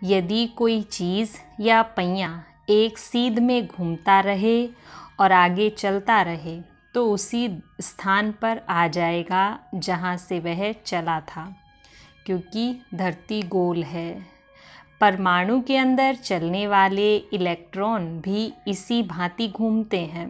यदि कोई चीज़ या पहिया एक सीध में घूमता रहे और आगे चलता रहे तो उसी स्थान पर आ जाएगा जहाँ से वह चला था, क्योंकि धरती गोल है। परमाणु के अंदर चलने वाले इलेक्ट्रॉन भी इसी भांति घूमते हैं।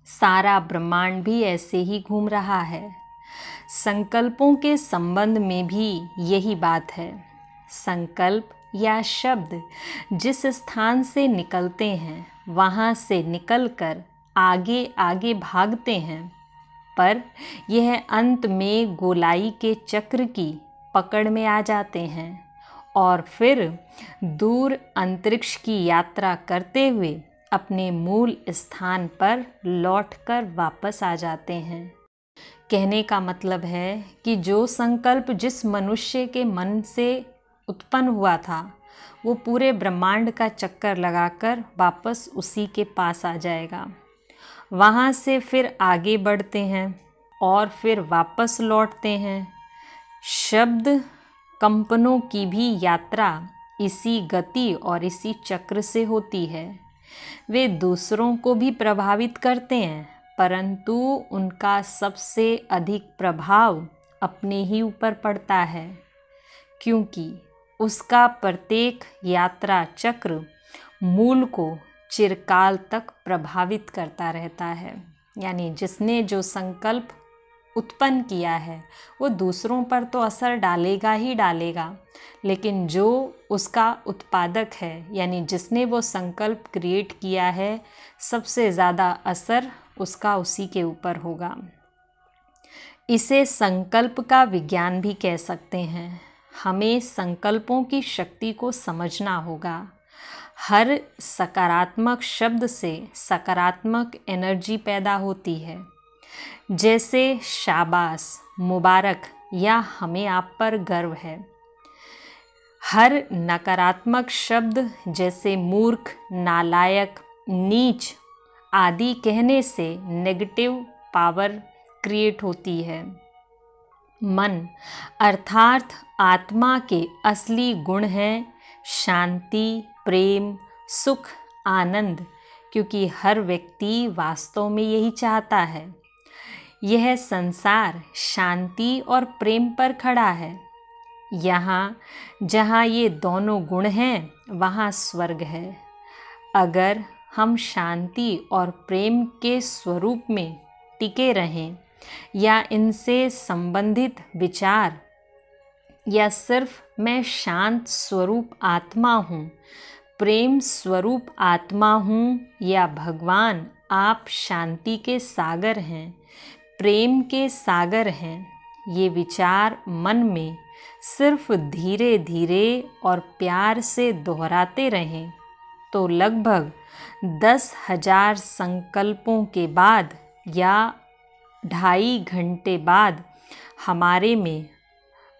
सारा ब्रह्मांड भी ऐसे ही घूम रहा है। संकल्पों के संबंध में भी यही बात है। संकल्प या शब्द जिस स्थान से निकलते हैं वहाँ से निकलकर आगे आगे भागते हैं, पर यह अंत में गोलाई के चक्र की पकड़ में आ जाते हैं और फिर दूर अंतरिक्ष की यात्रा करते हुए अपने मूल स्थान पर लौटकर वापस आ जाते हैं। कहने का मतलब है कि जो संकल्प जिस मनुष्य के मन से उत्पन्न हुआ था वो पूरे ब्रह्मांड का चक्कर लगाकर वापस उसी के पास आ जाएगा। वहाँ से फिर आगे बढ़ते हैं और फिर वापस लौटते हैं। शब्द कंपनों की भी यात्रा इसी गति और इसी चक्र से होती है। वे दूसरों को भी प्रभावित करते हैं, परंतु उनका सबसे अधिक प्रभाव अपने ही ऊपर पड़ता है, क्योंकि उसका प्रत्येक यात्रा चक्र मूल को चिरकाल तक प्रभावित करता रहता है। यानी जिसने जो संकल्प उत्पन्न किया है वो दूसरों पर तो असर डालेगा ही डालेगा, लेकिन जो उसका उत्पादक है यानी जिसने वो संकल्प क्रिएट किया है, सबसे ज़्यादा असर उसका उसी के ऊपर होगा। इसे संकल्प का विज्ञान भी कह सकते हैं। हमें संकल्पों की शक्ति को समझना होगा। हर सकारात्मक शब्द से सकारात्मक एनर्जी पैदा होती है, जैसे शाबाश, मुबारक या हमें आप पर गर्व है। हर नकारात्मक शब्द जैसे मूर्ख, नालायक, नीच आदि कहने से नेगेटिव पावर क्रिएट होती है। मन अर्थात आत्मा के असली गुण हैं शांति, प्रेम, सुख, आनंद, क्योंकि हर व्यक्ति वास्तव में यही चाहता है। यह संसार शांति और प्रेम पर खड़ा है। यहाँ जहाँ ये दोनों गुण हैं वहाँ स्वर्ग है। अगर हम शांति और प्रेम के स्वरूप में टिके रहें या इनसे संबंधित विचार या सिर्फ मैं शांत स्वरूप आत्मा हूँ, प्रेम स्वरूप आत्मा हूँ या भगवान आप शांति के सागर हैं, प्रेम के सागर हैं, ये विचार मन में सिर्फ धीरे धीरे और प्यार से दोहराते रहें तो लगभग 10,000 संकल्पों के बाद या 2.5 घंटे बाद हमारे में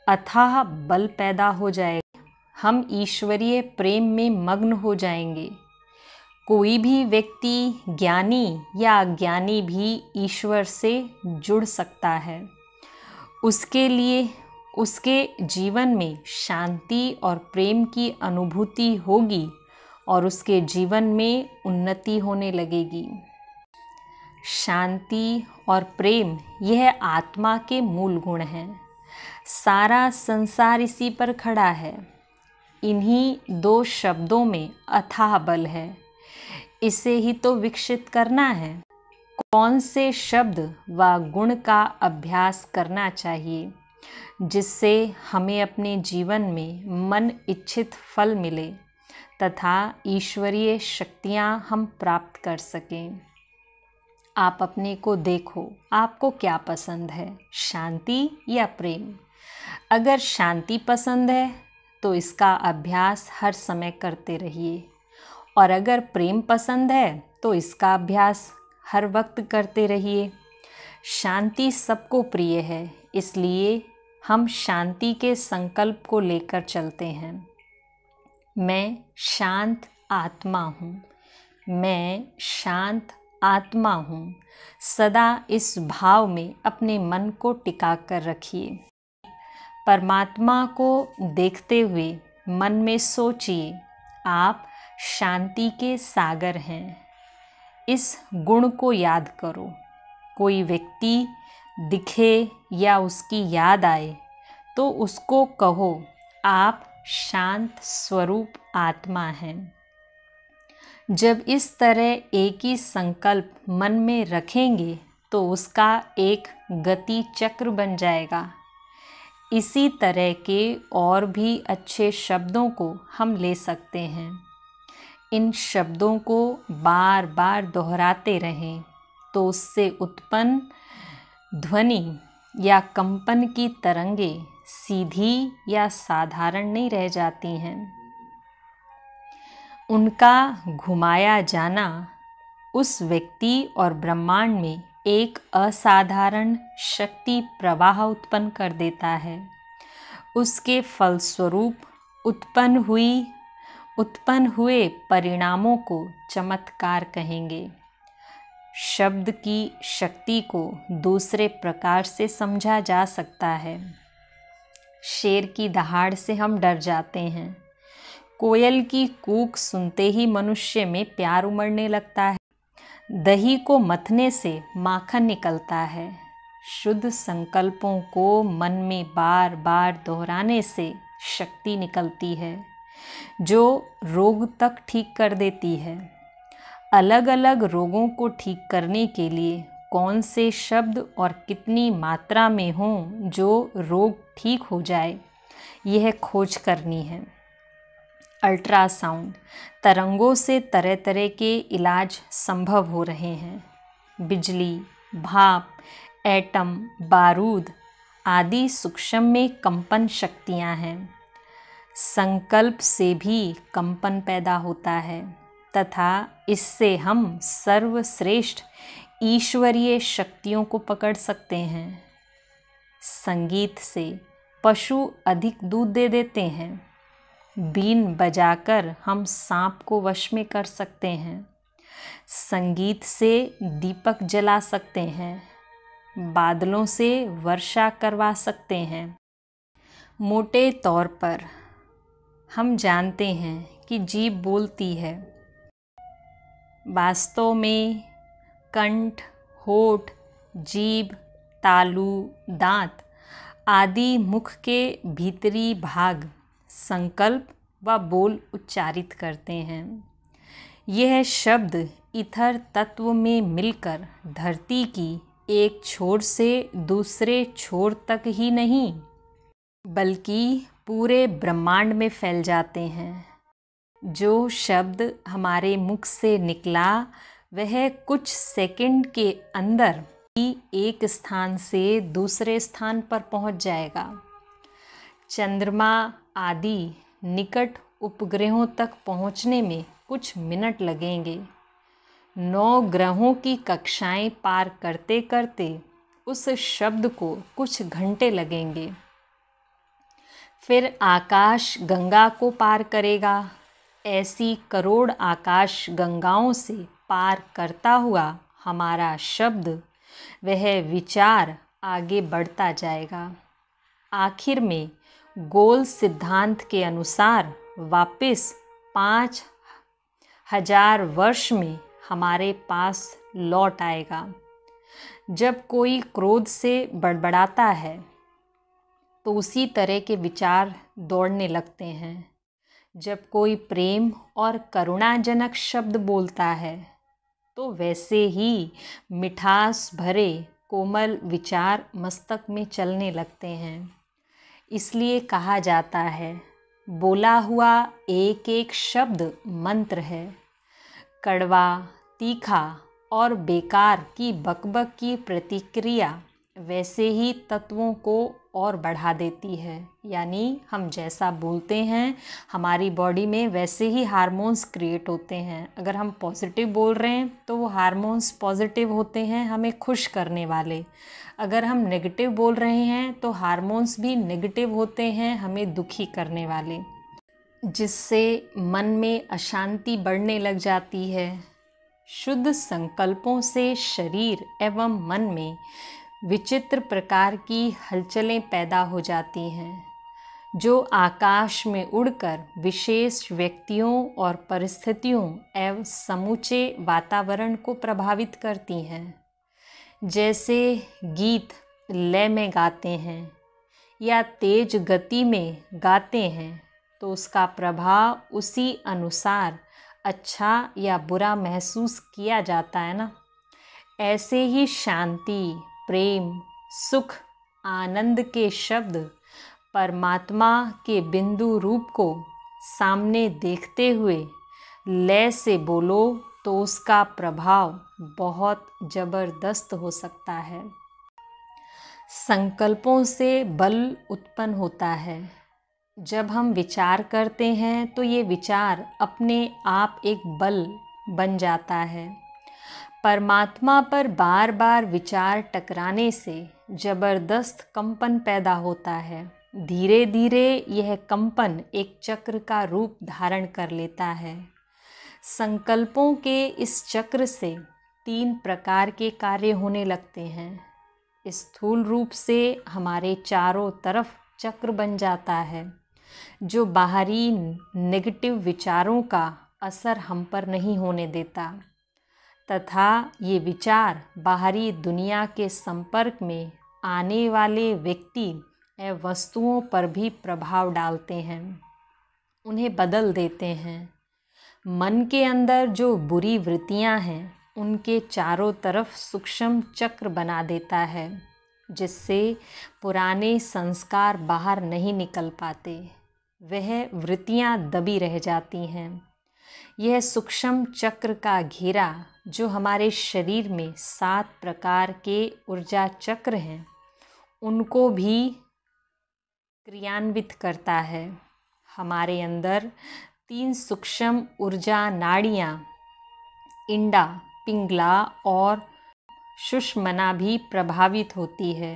अथाह बल पैदा हो जाएगा। हम ईश्वरीय प्रेम में मग्न हो जाएंगे। कोई भी व्यक्ति ज्ञानी या अज्ञानी भी ईश्वर से जुड़ सकता है। उसके लिए उसके जीवन में शांति और प्रेम की अनुभूति होगी और उसके जीवन में उन्नति होने लगेगी। शांति और प्रेम यह आत्मा के मूल गुण हैं। सारा संसार इसी पर खड़ा है। इन्हीं 2 शब्दों में अथाह बल है। इसे ही तो विकसित करना है। कौन से शब्द व गुण का अभ्यास करना चाहिए जिससे हमें अपने जीवन में मन इच्छित फल मिले तथा ईश्वरीय शक्तियाँ हम प्राप्त कर सकें। आप अपने को देखो, आपको क्या पसंद है, शांति या प्रेम? अगर शांति पसंद है तो इसका अभ्यास हर समय करते रहिए, और अगर प्रेम पसंद है तो इसका अभ्यास हर वक्त करते रहिए। शांति सबको प्रिय है, इसलिए हम शांति के संकल्प को लेकर चलते हैं। मैं शांत आत्मा हूँ, मैं शांत आत्मा हूँ। सदा इस भाव में अपने मन को टिका कर रखिए। परमात्मा को देखते हुए मन में सोचिए, आप शांति के सागर हैं। इस गुण को याद करो। कोई व्यक्ति दिखे या उसकी याद आए तो उसको कहो, आप शांत स्वरूप आत्मा हैं। जब इस तरह एक ही संकल्प मन में रखेंगे तो उसका एक गति चक्र बन जाएगा। इसी तरह के और भी अच्छे शब्दों को हम ले सकते हैं। इन शब्दों को बार बार दोहराते रहें तो उससे उत्पन्न ध्वनि या कंपन की तरंगे सीधी या साधारण नहीं रह जाती हैं। उनका घुमाया जाना उस व्यक्ति और ब्रह्मांड में एक असाधारण शक्ति प्रवाह उत्पन्न कर देता है। उसके फलस्वरूप उत्पन्न हुए परिणामों को चमत्कार कहेंगे। शब्द की शक्ति को दूसरे प्रकार से समझा जा सकता है। शेर की दहाड़ से हम डर जाते हैं। कोयल की कूक सुनते ही मनुष्य में प्यार उमड़ने लगता है। दही को मथने से माखन निकलता है। शुद्ध संकल्पों को मन में बार बार दोहराने से शक्ति निकलती है जो रोग तक ठीक कर देती है। अलग अलग रोगों को ठीक करने के लिए कौन से शब्द और कितनी मात्रा में हों जो रोग ठीक हो जाए, यह खोज करनी है। अल्ट्रासाउंड तरंगों से तरह तरह के इलाज संभव हो रहे हैं। बिजली, भाप, एटम, बारूद आदि सूक्ष्म में कंपन शक्तियाँ हैं। संकल्प से भी कंपन पैदा होता है तथा इससे हम सर्वश्रेष्ठ ईश्वरीय शक्तियों को पकड़ सकते हैं। संगीत से पशु अधिक दूध दे देते हैं। बीन बजाकर हम सांप को वश में कर सकते हैं। संगीत से दीपक जला सकते हैं। बादलों से वर्षा करवा सकते हैं। मोटे तौर पर हम जानते हैं कि जीभ बोलती है। वास्तव में कंठ, होठ, जीभ, तालू, दांत आदि मुख के भीतरी भाग संकल्प व बोल उच्चारित करते हैं। यह शब्द ईथर तत्व में मिलकर धरती की एक छोर से दूसरे छोर तक ही नहीं बल्कि पूरे ब्रह्मांड में फैल जाते हैं। जो शब्द हमारे मुख से निकला वह कुछ सेकंड के अंदर ही एक स्थान से दूसरे स्थान पर पहुंच जाएगा। चंद्रमा आदि निकट उपग्रहों तक पहुंचने में कुछ मिनट लगेंगे। 9 ग्रहों की कक्षाएं पार करते करते उस शब्द को कुछ घंटे लगेंगे। फिर आकाश गंगा को पार करेगा। ऐसी करोड़ आकाश गंगाओं से पार करता हुआ हमारा शब्द, वह विचार आगे बढ़ता जाएगा। आखिर में गोल सिद्धांत के अनुसार वापस 5000 वर्ष में हमारे पास लौट आएगा। जब कोई क्रोध से बड़बड़ाता है तो उसी तरह के विचार दौड़ने लगते हैं। जब कोई प्रेम और करुणाजनक शब्द बोलता है तो वैसे ही मिठास भरे कोमल विचार मस्तक में चलने लगते हैं। इसलिए कहा जाता है, बोला हुआ एक एक शब्द मंत्र है। कड़वा, तीखा और बेकार की बकबक की प्रतिक्रिया वैसे ही तत्वों को और बढ़ा देती है। यानी हम जैसा बोलते हैं हमारी बॉडी में वैसे ही हार्मोन्स क्रिएट होते हैं। अगर हम पॉजिटिव बोल रहे हैं तो वो हार्मोन्स पॉजिटिव होते हैं, हमें खुश करने वाले। अगर हम नेगेटिव बोल रहे हैं तो हार्मोन्स भी नेगेटिव होते हैं, हमें दुखी करने वाले, जिससे मन में अशांति बढ़ने लग जाती है। शुद्ध संकल्पों से शरीर एवं मन में विचित्र प्रकार की हलचलें पैदा हो जाती हैं। जो आकाश में उड़कर विशेष व्यक्तियों और परिस्थितियों एवं समूचे वातावरण को प्रभावित करती हैं। जैसे गीत लय में गाते हैं या तेज गति में गाते हैं तो उसका प्रभाव उसी अनुसार अच्छा या बुरा महसूस किया जाता है ना। ऐसे ही शांति, प्रेम, सुख, आनंद के शब्द परमात्मा के बिंदु रूप को सामने देखते हुए लय से बोलो तो उसका प्रभाव बहुत ज़बरदस्त हो सकता है। संकल्पों से बल उत्पन्न होता है। जब हम विचार करते हैं तो ये विचार अपने आप एक बल बन जाता है। परमात्मा पर बार बार विचार टकराने से ज़बरदस्त कंपन पैदा होता है। धीरे धीरे यह कंपन एक चक्र का रूप धारण कर लेता है। संकल्पों के इस चक्र से 3 प्रकार के कार्य होने लगते हैं। स्थूल रूप से हमारे चारों तरफ चक्र बन जाता है, जो बाहरी नेगेटिव विचारों का असर हम पर नहीं होने देता तथा ये विचार बाहरी दुनिया के संपर्क में आने वाले व्यक्ति एवं वस्तुओं पर भी प्रभाव डालते हैं, उन्हें बदल देते हैं। मन के अंदर जो बुरी वृत्तियां हैं उनके चारों तरफ सूक्ष्म चक्र बना देता है, जिससे पुराने संस्कार बाहर नहीं निकल पाते, वह वृत्तियां दबी रह जाती हैं। यह सूक्ष्म चक्र का घेरा जो हमारे शरीर में 7 प्रकार के ऊर्जा चक्र हैं उनको भी क्रियान्वित करता है। हमारे अंदर 3 सूक्ष्म ऊर्जा नाड़ियाँ इंडा, पिंगला और सुषुम्ना भी प्रभावित होती है।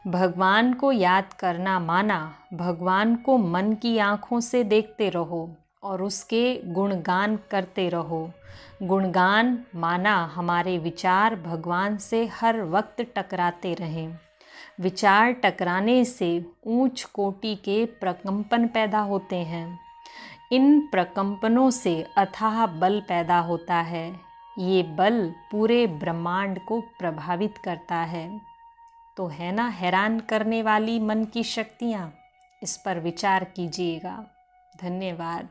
भगवान को याद करना माना भगवान को मन की आँखों से देखते रहो और उसके गुणगान करते रहो। गुणगान माना हमारे विचार भगवान से हर वक्त टकराते रहें। विचार टकराने से ऊंच कोटि के प्रकंपन पैदा होते हैं। इन प्रकंपनों से अथाह बल पैदा होता है। ये बल पूरे ब्रह्मांड को प्रभावित करता है। तो है ना हैरान करने वाली मन की शक्तियाँ। इस पर विचार कीजिएगा। धन्यवाद।